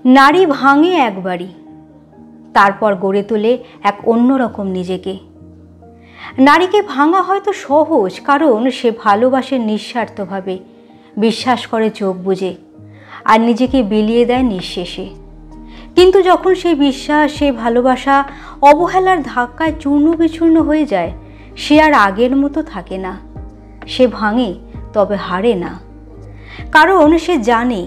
নারী ভাঙে একবারই, তারপর গড়ে তোলে এক অন্যরকম নিজেকে। নারীকে ভাঙা হয়তো সহজ, কারণ সে ভালোবাসে নিঃস্বার্থভাবে, বিশ্বাস করে চোখ বুজে, আর নিজেকে বিলিয়ে দেয় নিঃশেষে। কিন্তু যখন সেই বিশ্বাস, সেই ভালোবাসা অবহেলার ধাক্কায় চূর্ণ বিচূর্ণ হয়ে যায়, সে আর আগের মতো থাকে না। সে ভাঙে, তবে হারে না, কারণ সে জানে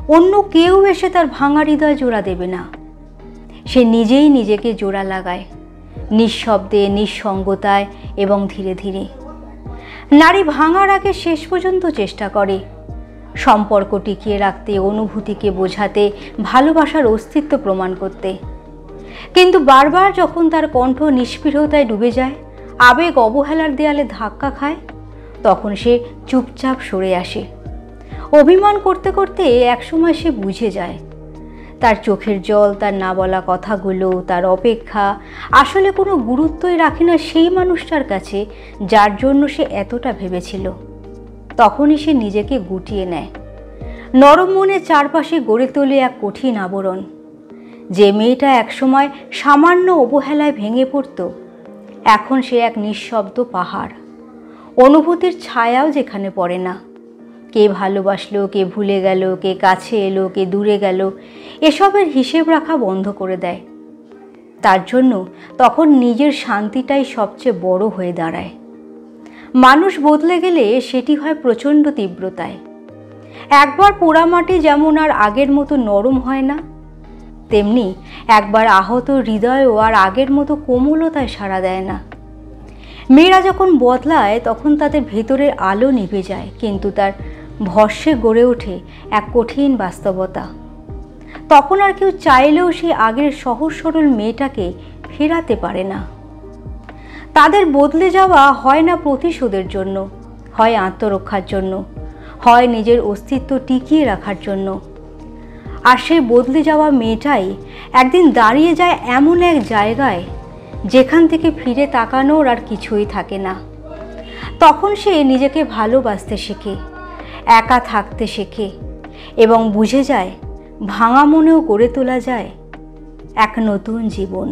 অন্য কেউ এসে তার ভাঙা হৃদয় জোড়া দেবে না। সে নিজেই নিজেকে জোড়া লাগায়, নিঃশব্দে, নিঃসঙ্গতায় এবং ধীরে ধীরে। নারী ভাঙার আগে শেষ পর্যন্ত চেষ্টা করে সম্পর্ক টিকিয়ে রাখতে, অনুভূতিকে বোঝাতে, ভালোবাসার অস্তিত্ব প্রমাণ করতে। কিন্তু বারবার যখন তার কণ্ঠ নিষ্পৃহতায় ডুবে যায়, আবেগ অবহেলার দেয়ালে ধাক্কা খায়, তখন সে চুপচাপ সরে আসে। অভিমান করতে করতে একসময় সে বুঝে যায় তার চোখের জল, তার না বলা কথাগুলো, তার অপেক্ষা আসলে কোনো গুরুত্বই রাখে না সেই মানুষটার কাছে যার জন্য সে এতটা ভেবেছিল। তখনই সে নিজেকে গুটিয়ে নেয়, নরম মনে চারপাশে গড়ে তোলে এক কঠিন আবরণ। যে মেয়েটা একসময় সামান্য অবহেলায় ভেঙে পড়ত, এখন সে এক নিঃশব্দ পাহাড়। অনুভূতির ছায়াও যেখানে পড়ে না। কে ভালোবাসলো, কে ভুলে গেল, কে কাছে এলো, কে দূরে গেল, এসবের হিসেব রাখা বন্ধ করে দেয়। তার জন্য তখন নিজের শান্তিটাই সবচেয়ে বড় হয়ে দাঁড়ায়। মানুষ বদলে গেলে সেটি হয় প্রচণ্ড তীব্রতায়। একবার পোড়ামাটি যেমন আর আগের মতো নরম হয় না, তেমনি একবার আহত হৃদয়ও আর আগের মতো কোমলতায় সাড়া দেয় না। মেয়েরা যখন বদলায়, তখন তাদের ভেতরের আলো নিভে যায়, কিন্তু তার ভস্মে গড়ে ওঠে এক কঠিন বাস্তবতা। তখন আর কেউ চাইলেও সেই আগের সহজ সরল মেয়েটাকে ফেরাতে পারে না। তাদের বদলে যাওয়া হয় না প্রতিশোধের জন্য, হয় আত্মরক্ষার জন্য, হয় নিজের অস্তিত্ব টিকিয়ে রাখার জন্য। আর সেই বদলে যাওয়া মেয়েটাই একদিন দাঁড়িয়ে যায় এমন এক জায়গায় যেখান থেকে ফিরে তাকানোর আর কিছুই থাকে না। তখন সে নিজেকে ভালোবাসতে শেখে, একা থাকতে শেখে, এবং বুঝে যায় ভাঙা মনেও গড়ে তোলা যায় এক নতুন জীবন।